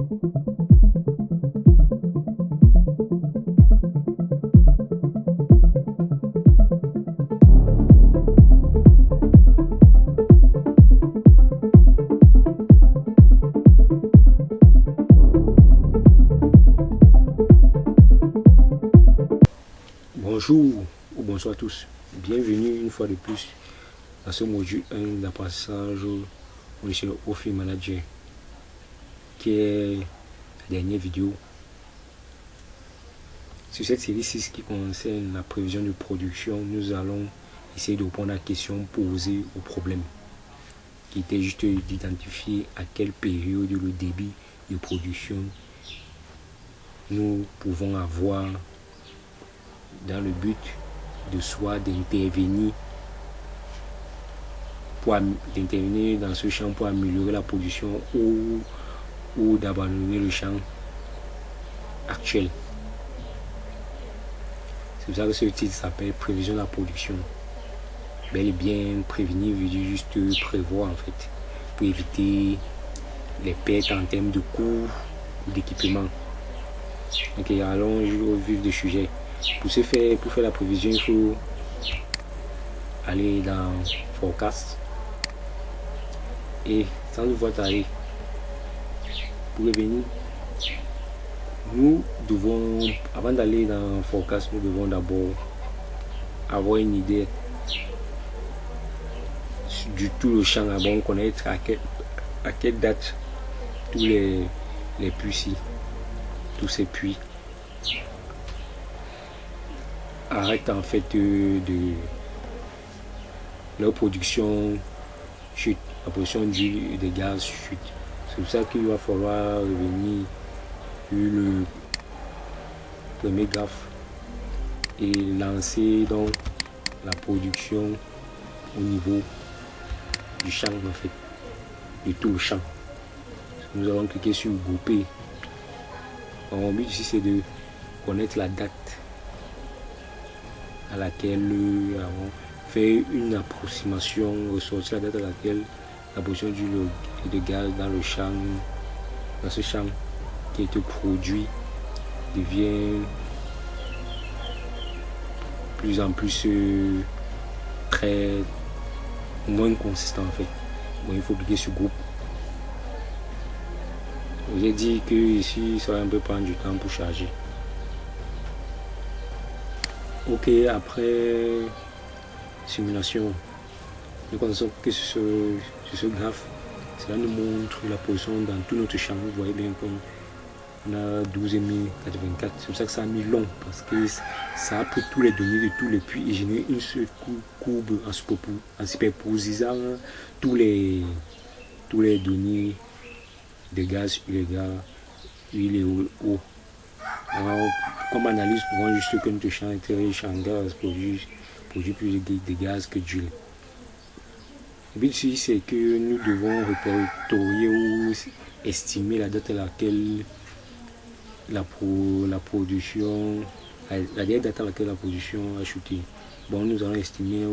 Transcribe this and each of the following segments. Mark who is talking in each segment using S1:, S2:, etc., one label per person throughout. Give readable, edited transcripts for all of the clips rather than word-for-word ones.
S1: Bonjour ou bonsoir à tous, bienvenue une fois de plus dans ce module 1 d'apprentissage au logiciel Office Manager qui est la dernière vidéo sur cette série 6 qui concerne la prévision de production. Nous allons essayer de répondre à la question posée au problème qui était juste d'identifier à quelle période le débit de production nous pouvons avoir dans le but de soit d'intervenir dans ce champ pour améliorer la production ou d'abandonner le champ actuel. C'est pour ça que ce titre s'appelle prévision de la production. Bel et bien, prévenir veut dire juste prévoir en fait, pour éviter les pertes en termes de coûts ou d'équipement. Ok, allons au vif du sujet. Pour faire la prévision, il faut aller dans Forecast et sans devoir aller pour revenir, nous devons, avant d'aller dans Forecast, nous devons d'abord avoir une idée du tout le champ, d'abord connaître à quelle date tous les puits, tous ces puits arrêtent en fait de leur production chute, la production d'huile et de gaz chute. C'est pour ça qu'il va falloir revenir sur le premier graphe et lancer donc la production au niveau du champ en fait, de tout le champ. Nous allons cliquer sur grouper. Mon but ici c'est de connaître la date à laquelle nous avons fait une approximation, ressortir la date à laquelle la production d'huile et de gaz dans ce champ qui a été produit devient plus en plus très moins consistant en fait. Bon, il faut cliquer sur groupe. Je vous ai dit que ici ça va un peu prendre du temps pour charger. Ok, après simulation, nous constatons que sur ce graphe, cela nous montre la position dans tout notre champ. Vous voyez bien qu'on a 12,84. C'est pour ça que ça a mis long, parce que ça a pris tous les données de tous les puits et généré une seule courbe en superposant tous les données de gaz illégal, huile et eau. Alors, comme analyse, nous voyons juste que notre champ est très riche en gaz, produit plus de gaz que d'huile. Le but ici, c'est que nous devons répertorier ou estimer la date à laquelle la production a chuté. Bon, nous allons estimer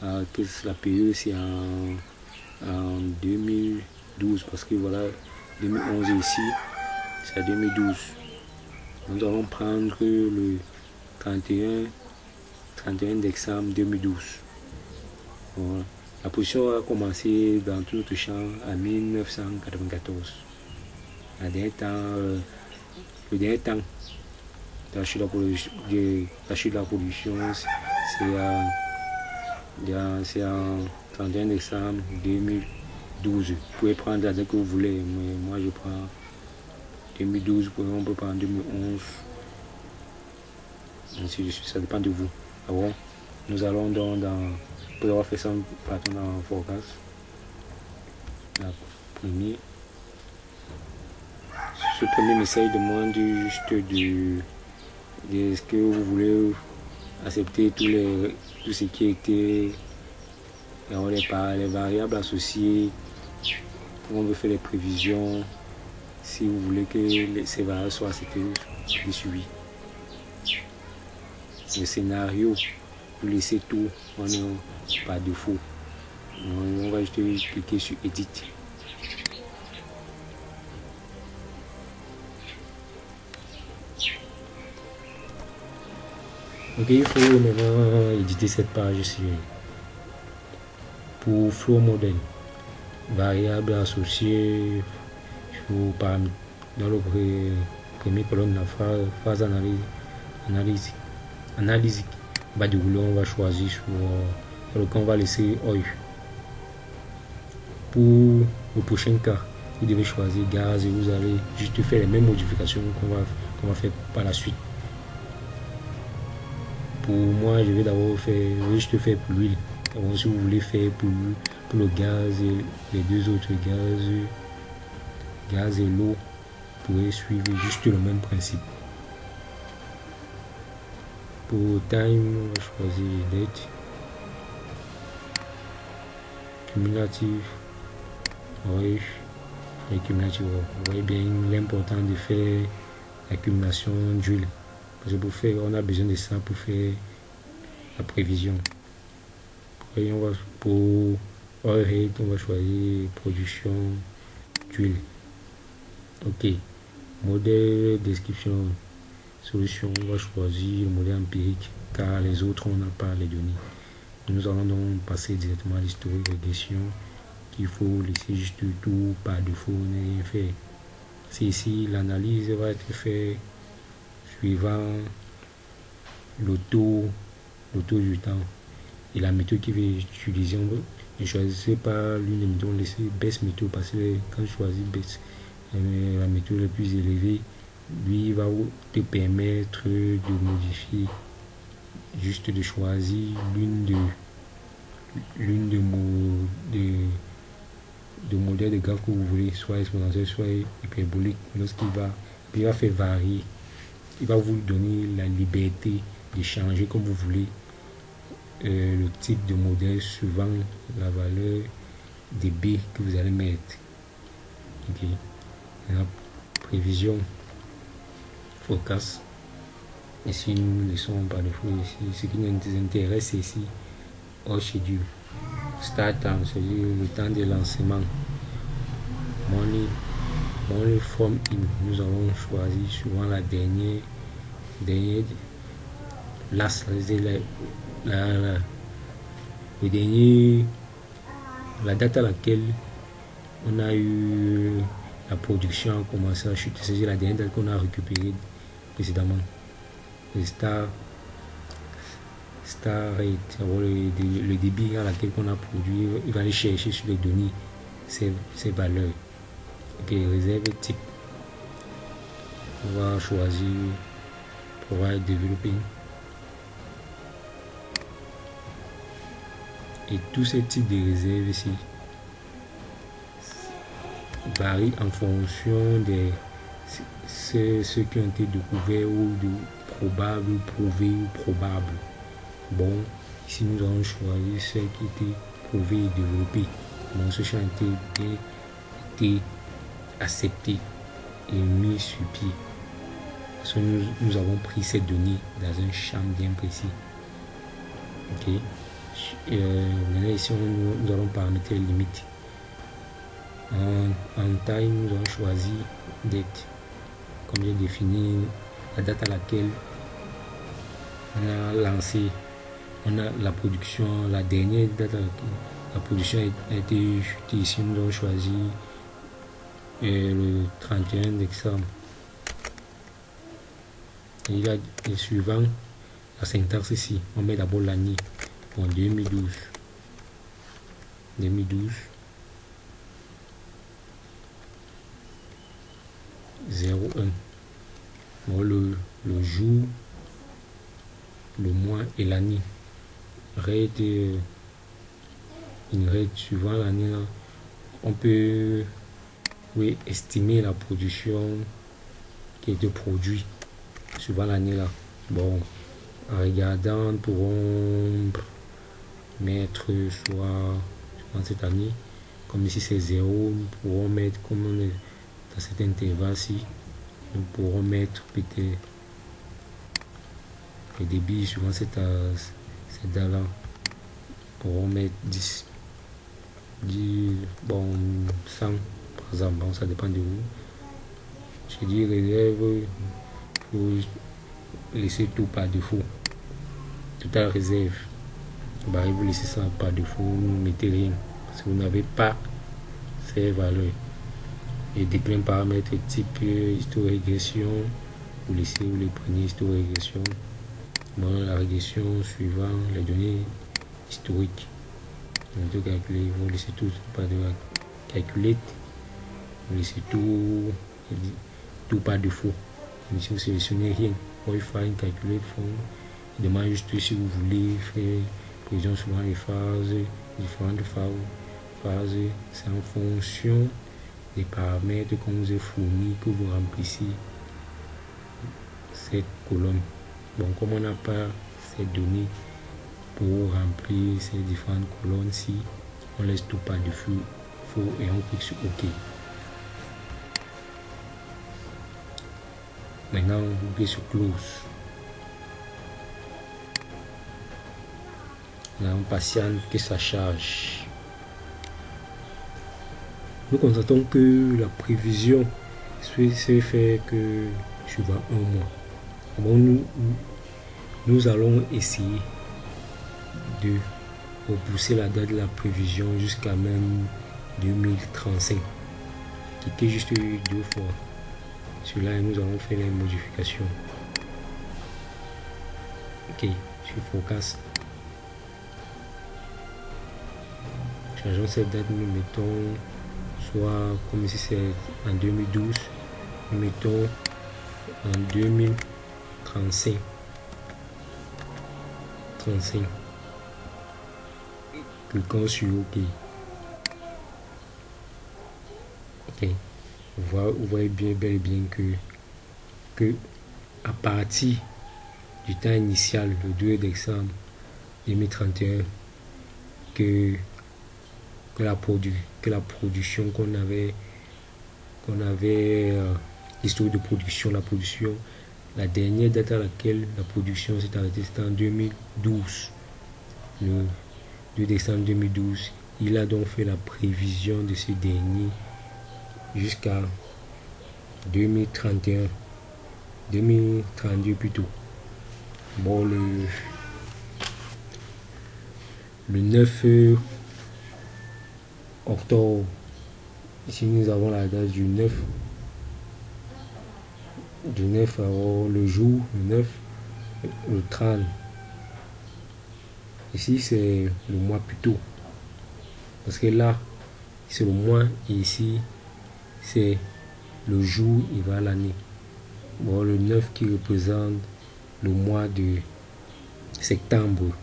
S1: que la période c'est en 2012, parce que voilà, 2011 ici, c'est à 2012. Nous allons prendre le 31 décembre 2012. Voilà. La position a commencé dans tout notre champ en 1994. Le dernier temps de la chute de la production, c'est en 31 décembre 2012. Vous pouvez prendre la date que vous voulez, mais moi je prends 2012, on peut prendre 2011, ainsi de suite, ça dépend de vous. Alors, nous allons donc pour avoir fait ça, partons dans Forecast. La première. Ce premier message demande juste de ce que vous voulez accepter tout ce qui était les variables associées. On veut faire les prévisions. Si vous voulez que ces variables soient acceptées, vous suivez. Le scénario, vous laissez tout par défaut. On va juste cliquer sur Edit. Ok, il faut maintenant éditer cette page ici. Pour flow model, variable associée, il faut dans le premier colonne la phase analyse. Bas du rouleau, on va choisir sur le cas, on va laisser oil. Pour le prochain cas, vous devez choisir gaz et vous allez juste faire les mêmes modifications qu'on va faire par la suite. Pour moi, je vais d'abord juste faire pour l'huile. Si vous voulez faire pour le gaz et les deux autres gaz et l'eau, vous pouvez suivre juste le même principe. Pour time, on va choisir date, cumulatif. Oui, les cumulatifs. Vous voyez bien l'important de faire l'accumulation d'huile. Parce que on a besoin de ça pour faire la prévision. Et pour oil rate, on va choisir production d'huile. Ok. Modèle, description, solution, on va choisir le modèle empirique car les autres, on n'a pas les données. Nous allons donc passer directement à l'historique régression. Il faut laisser juste tout par défaut, ne rien faire. C'est ici, l'analyse va être faite suivant le taux du temps et la méthode qu'il va utiliser. Ne choisissez pas l'une des méthodes, laissez best méthode parce que quand je choisis best, la méthode la plus élevée, lui va te permettre de modifier, juste de choisir l'une de modèles de graphe que vous voulez, soit exponentiel, soit hyperbolique. Lorsqu'il va faire varier, il va vous donner la liberté de changer comme vous voulez le type de modèle suivant la valeur des B que vous allez mettre. Ok. La prévision, forecast. Ici, nous laissons par défaut ici. Ce qui nous intéresse ici, hors schedule. Start time, c'est-à-dire le temps de lancement. Money from in, nous allons choisir souvent la dernière last, la date à laquelle on a eu la production a commencé à chuter, c'est-à-dire la dernière date qu'on a récupérée précédemment. Le star rate, le débit à laquelle on a produit, il va aller chercher sur les données ces valeurs. Ok, réserve type, on va choisir provide developing. Et tous ces types de réserves ici varient en fonction de ceux qui ont été découverts ou de probables, prouvés ou probables. Bon, ici nous allons choisir ceux qui étaient prouvés et développés. Bon, ce champ a été accepté et mis sur pied. Parce que nous avons pris ces données dans un champ bien précis. Ok. Maintenant ici nous allons paramétrer les limites. En taille, nous allons choisir date. Comme j'ai défini la date à laquelle on a lancé, on a la production, la dernière date à laquelle la production a été chutée. Ici nous allons choisir le 31 décembre. Il y a le suivant, la syntaxe ici. On met d'abord l'année. En 2012. 01. Bon, le jour, le mois et l'année. Une règle suivant l'année, on peut estimer la production qui a été produite suivant l'année là. Bon, en regardant, nous pourrons mettre soit dans cette année, comme ici c'est 0, nous pourrons mettre comme on est dans cet intervalle-ci, nous pourrons mettre peut-être le débit suivant cette date-là, nous pourrons mettre 10, bon, 100 par exemple, bon, ça dépend de vous. Je dis réserve pour laisser tout par défaut. totale réserve. Baril, vous laissez ça par défaut, vous ne mettez rien. Parce que vous n'avez pas ces valeurs. Et déclin paramètres type histo-régression, vous les prenez histo-régression. Bon, la régression suivant les données historiques. Vous calculer, vous laissez tout par de calculate, vous laissez tout par défaut. Si vous sélectionnez rien, pour faire une calculate form, il demande juste si vous voulez faire prévision selon les phases, différentes phases, c'est en fonction des paramètres qu'on vous a fournis que vous remplissez cette colonne. Bon, comme on n'a pas ces données pour remplir ces différentes colonnes-ci, on laisse tout par défaut et on clique sur OK. Maintenant, vous cliquez sur Close. Là, on patiente que ça charge. Nous constatons que la prévision se fait que sur un mois. Bon, nous allons essayer de repousser la date de la prévision jusqu'à même 2035. Cliquez juste 2 fois sur là et nous allons faire les modifications. Ok, sur Forecast. Changeons cette date, nous mettons soit comme si c'est en 2012, nous mettons en 2035. 35. Cliquons sur OK. Ok. Vous voyez bien, bel et bien que à partir du temps initial, le 2 décembre 2031, que la production qu'on avait l'histoire de production, la dernière date à laquelle la production s'est arrêtée, c'était en 2012, le 2 décembre 2012. Il a donc fait la prévision de ce dernier jusqu'à 2031, 2032 plutôt. Bon, le 9 octobre, ici nous avons la date du 9, alors le jour, le 9, le 30. Ici c'est le mois plus tôt, parce que là c'est le mois et ici c'est le jour et va l'année. Bon, le 9 qui représente le mois de septembre.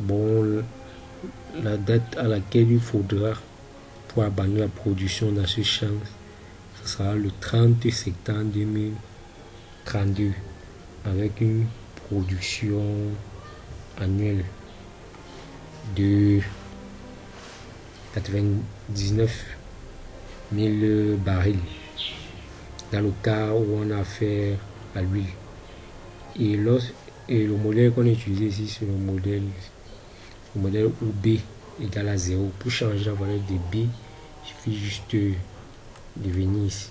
S1: Bon, la date à laquelle il faudra pour abandonner la production dans ce champ, ce sera le 30 septembre 2032 avec une production annuelle de 99 000 barils dans le cas où on a affaire à l'huile. Et le modèle qu'on a utilisé ici, c'est le modèle où B égale à 0. Pour changer la valeur de B, il suffit juste de venir ici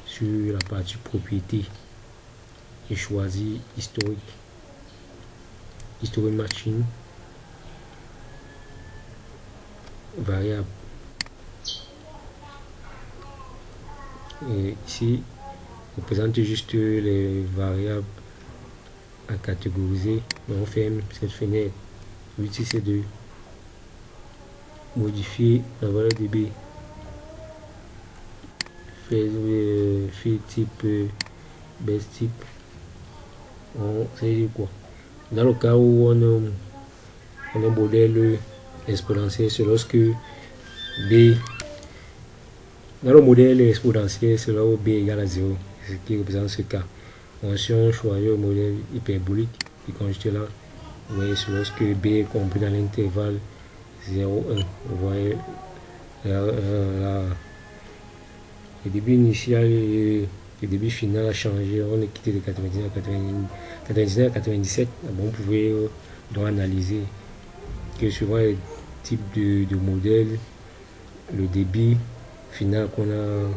S1: sur la partie propriété et choisir historique machine, variable. Et ici, on présente juste les variables à catégoriser. On ferme cette fenêtre. L'outil c'est de modifier la valeur de B. Fait type base type. Ça veut dire quoi? Dans le cas où on a un modèle exponentiel, c'est lorsque B. Dans le modèle exponentiel, c'est là où B égale à 0, ce qui représente ce cas. Donc, si on choisit le modèle hyperbolique, et quand j'étais là, vous voyez, c'est lorsque B est compris dans l'intervalle 0, 1. Vous voyez le début initial et le début final a changé. On est quitté de 99 à 97. Bon, vous pouvez donc analyser que suivant les types de modèles, le débit final qu'on a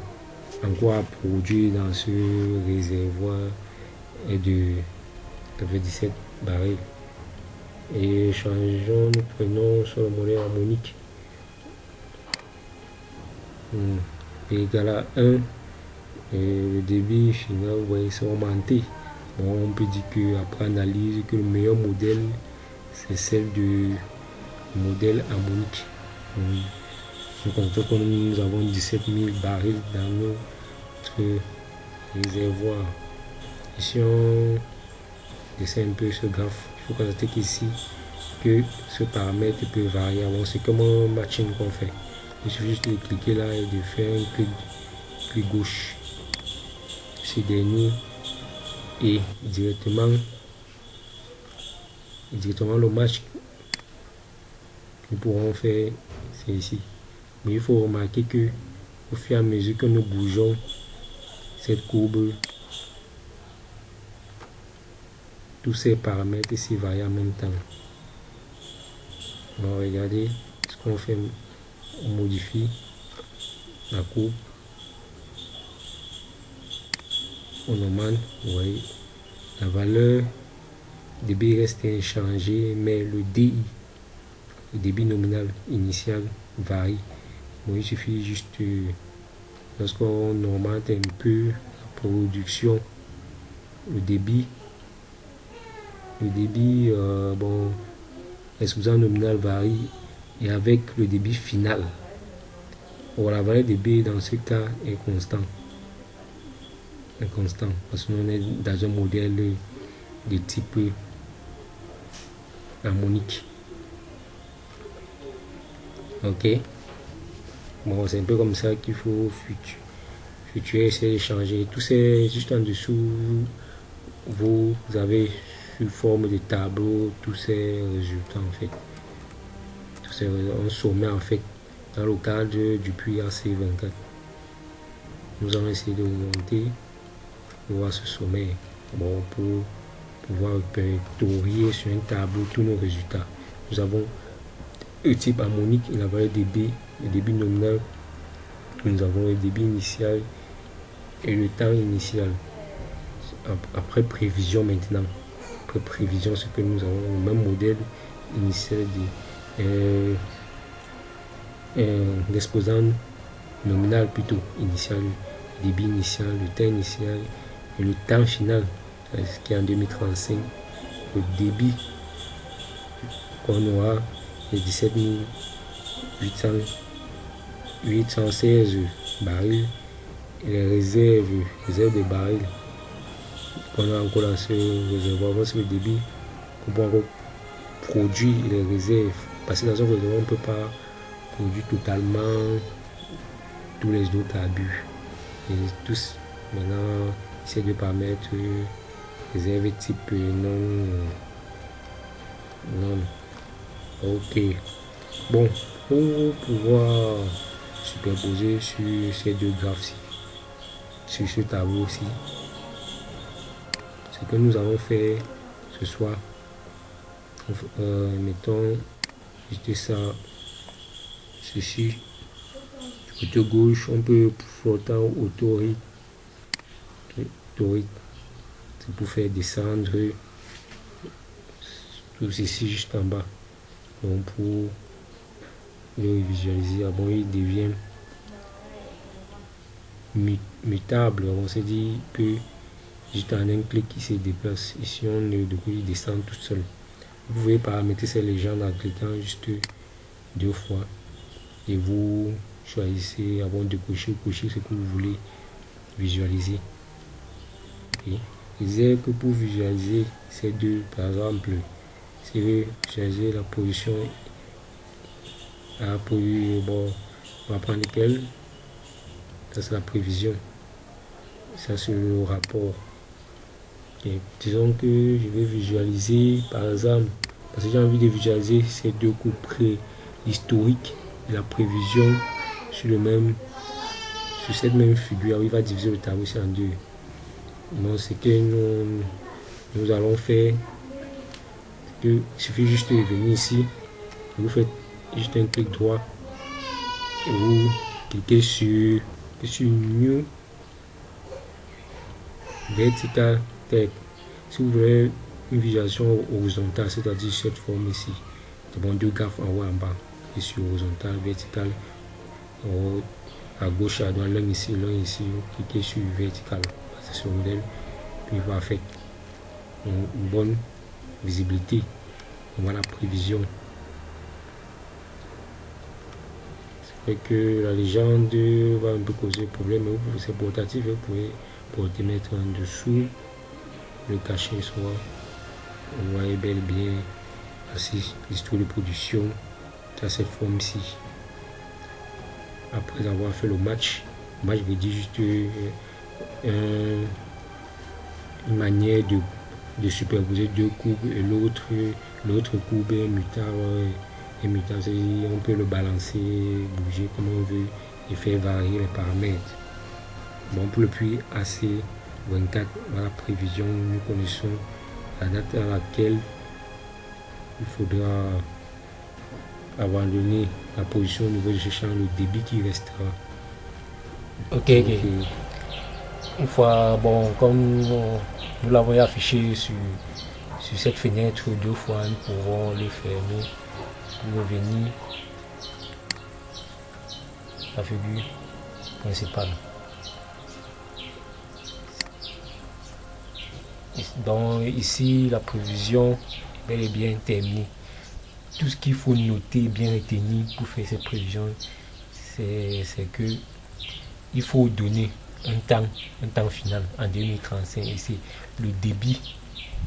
S1: encore à produire dans ce réservoir est de 97 barils. Et changeons, nous prenons sur le modèle harmonique. P égale à 1. Et le débit final, vous voyez, c'est augmenté. Bon, on peut dire qu'après analyse, que le meilleur modèle, c'est celle du modèle harmonique. Nous comptons que nous avons 17 000 barils dans notre réservoir. Ici, on dessine un peu ce graphe. Il faut constater qu'ici, que ce paramètre peut varier. Bon, c'est comme un matching qu'on fait. Il suffit juste de cliquer là et de faire un clic gauche sur dernier et directement le match que nous pourrons faire, c'est ici. Mais il faut remarquer que au fur et à mesure que nous bougeons cette courbe, tous ces paramètres ici varient en même temps. Alors regardez ce qu'on fait, on modifie la courbe, on augmente, vous voyez, la valeur débit reste inchangée, mais le DI, le débit nominal initial, varie. Bon, il suffit juste, lorsqu'on augmente un peu la production, le débit, bon, l'exposant nominal varie et avec le débit final. Bon, la valeur débit dans ce cas est constant. Parce qu'on est dans un modèle de type harmonique. Ok. Bon, c'est un peu comme ça qu'il faut futur essayer de changer. Tout c'est juste en dessous. Vous avez sous forme de tableau tous ces résultats en fait. Tous ces on sommet en fait dans le cadre du puits AC24. Nous allons essayer de remonter pour voir ce sommet. Bon, pour pouvoir répertorier sur un tableau tous nos résultats. Nous avons le type harmonique et la valeur dB, le débit nominal. Nous avons le débit initial et le temps initial. Après prévision maintenant. Après prévision, c'est que nous avons le même modèle initial l'exposant nominal plutôt initial, le débit initial, le temps initial et le temps final, ce qui est en 2035. Le débit qu'on aura est 17 816 barils et les réserves de barils qu'on a encore dans ce réservoir. C'est le débit qu'on peut encore produire les réserves, parce que dans un réservoir on ne peut pas produire totalement tous les autres abus. Et tous maintenant ces deux paramètres, réserve type non. Ok. Bon, pour pouvoir superposer sur ces deux graphes-ci, sur ce tableau-ci, ce que nous allons faire ce soir, mettons juste ça, ceci, du côté gauche, on peut flottant autorise, c'est pour faire descendre tout ceci juste en bas. Donc pour le visualiser, bon, il devient mutable. On s'est dit que juste en un clic il se déplace. Ici on est de coup il descend tout seul. Vous pouvez paramétrer ces légendes en cliquant juste 2 fois et vous choisissez avant de cocher ou cocher ce que vous voulez visualiser. Okay. Je disais que pour visualiser ces deux, par exemple, si vous visualisez la position bon, on va prendre lequel, ça c'est la prévision, ça c'est le rapport. Et disons que je vais visualiser par exemple, parce que j'ai envie de visualiser ces deux coups près, l'historique et la prévision sur cette même figure. Il va diviser le tableau en deux. Donc ce que nous allons faire, il suffit juste de venir ici, vous faites juste un clic droit et vous cliquez sur New Vertical Text. Si vous voulez une visualisation horizontale, c'est-à-dire cette forme ici. Bon, deux graphes en haut et en bas. Ici horizontal, vertical. À gauche, à droite, l'un ici, cliquez sur vertical. C'est ce modèle. Puis il va faire une bonne visibilité. On voit la prévision. C'est vrai que la légende va un peu causer problème, mais c'est portatif, vous pouvez porter mettre en dessous, le cacher soit. On voit bel et bien l'histoire de production de cette forme-ci. Après avoir fait le match je vais dire juste une manière de superposer deux courbes et l'autre courbe est mutable. On peut le balancer, bouger comme on veut et faire varier les paramètres. Bon, pour le puits AC24, voilà la prévision. Nous connaissons la date à laquelle il faudra abandonner la position au niveau de cherchant le débit qui restera.
S2: Ok. Une fois, bon, comme nous l'avons affiché sur cette fenêtre deux fois, nous pouvons le fermer pour revenir à la figure principale. Donc ici, la prévision est bien terminée. Tout ce qu'il faut noter, bien retenir pour faire cette prévision, c'est que il faut donner un temps final en 2035 et c'est le débit,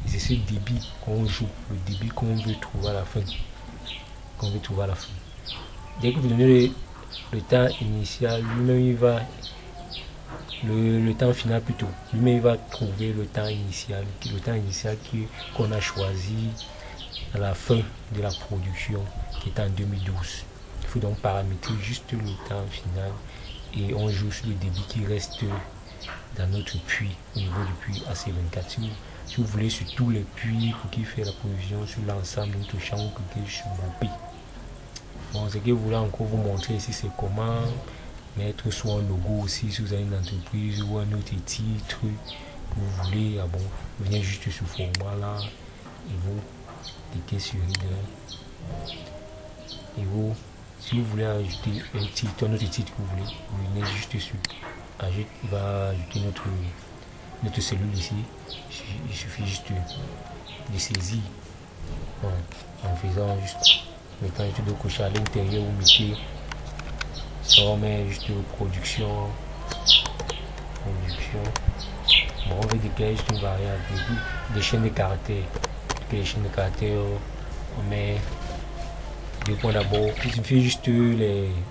S2: c'est ce débit qu'on joue, le débit qu'on veut trouver à la fin. Dès que vous donnez le temps initial, lui-même il va le temps final plutôt, lui-même il va trouver le temps initial qu'on a choisi à la fin de la production qui est en 2012. Il faut donc paramétrer juste le temps final et on joue sur le débit qui reste dans notre puits, au niveau du puits AC24. Si vous voulez sur tous les puits pour qu'il fasse la provision sur l'ensemble de notre champ, vous cliquez sur grouper. Bon, ce que je voulais encore vous montrer ici, c'est comment mettre soit un logo aussi si vous avez une entreprise ou un autre titre que vous voulez. Bon, vous venez juste sur ce format là et vous cliquez sur Reader et vous, si vous voulez ajouter un autre titre que vous voulez, vous venez juste sur ajoute, il va ajouter notre cellule ici. Il suffit juste de saisir en faisant juste mettant juste de cocher à l'intérieur, vous mettez ça, on met juste production. Bon, on veut déclarer juste une variable des chaînes de caractères. Les chaînes de caractères, on met deux points d'abord. Il suffit juste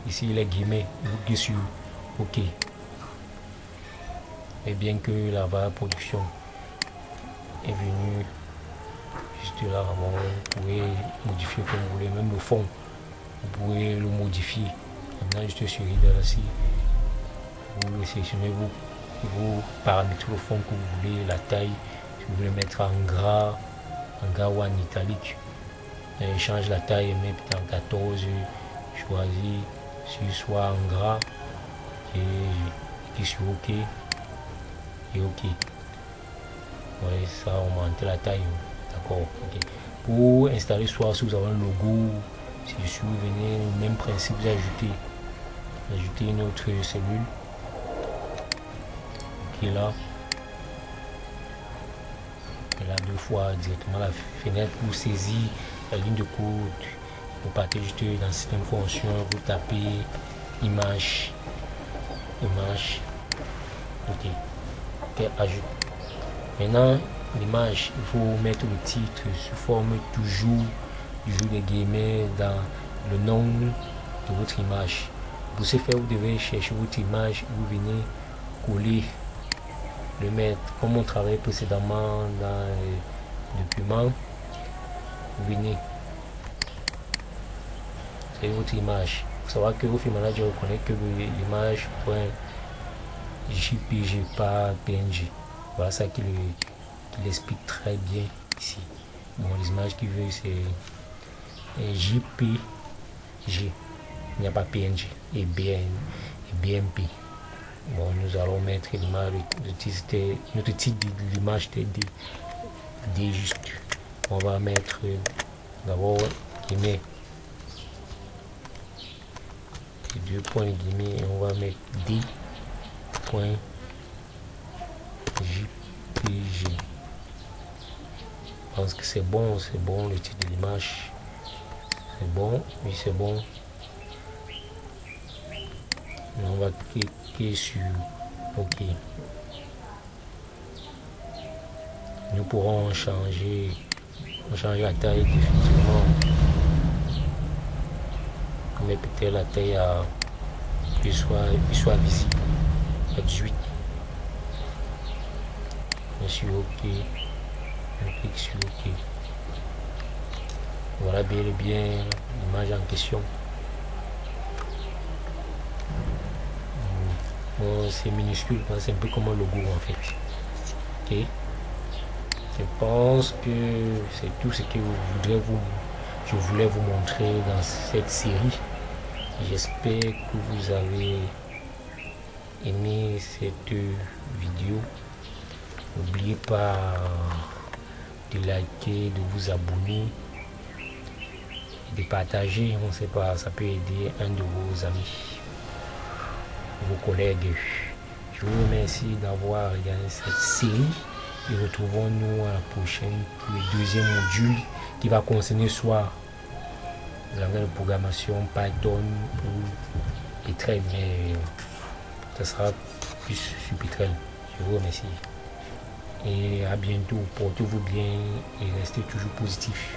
S2: ici les guillemets, vous cliquez sur OK. Et bien que la variable production est venue juste là, bon, vous pouvez modifier comme vous voulez, même le fond, vous pouvez le modifier. Maintenant, juste sur Reader ici, vous le sélectionnez, vous paramétrez le fond que vous voulez, la taille, si vous voulez mettre en gras ou en italique. Et change la taille, met peut-être en 14, choisis sur soit en gras et sur OK. Et OK. Ouais, ça augmente la taille. D'accord. Okay. Pour installer soit si vous avez un logo, si vous venez au même principe, vous ajoutez une autre cellule qui est là. Et là deux fois directement la fenêtre pour saisir la ligne de code. Vous partez juste dans système fonction, vous tapez image. OK. Ajoute. Maintenant, l'image, il faut mettre le titre sous forme toujours des guillemets dans le nom de votre image. Pour ce faire, vous devez chercher votre image, vous venez coller, le mettre comme on travaillait précédemment dans le document. Vous venez, c'est votre image. Il faut savoir que Office Manager reconnaît que l'image JPG, pas PNG. Voilà ça qu'il explique très bien ici. Bon, les images qu'il veut, c'est JPG. Il n'y a pas PNG et BMP. Bon, nous allons mettre l'image, notre titre de l'image D juste. On va mettre d'abord guillemets. Et 2 points de guillemets et on va mettre D point JPG. Je pense que c'est bon, le titre de l'image. C'est bon, oui c'est bon. Et on va cliquer sur OK. Nous pourrons changer la taille définitivement. On met peut-être la taille à qu'il soit visible à 18. On sur OK. On clique sur OK. Voilà bien et bien l'image en question. Bon, c'est minuscule, c'est un peu comme un logo en fait. Ok. Je pense que c'est tout ce que je voulais vous montrer dans cette série. J'espère que vous avez aimé cette vidéo. N'oubliez pas de liker, de vous abonner, de partager. On ne sait pas, ça peut aider un de vos amis, vos collègues. Je vous remercie d'avoir regardé cette série et retrouvons-nous à la prochaine pour le deuxième module qui va concerner soit le langage de programmation Python ou Petrel, mais ça sera plus sur Petrel. Je vous remercie et à bientôt. Portez-vous bien et restez toujours positif.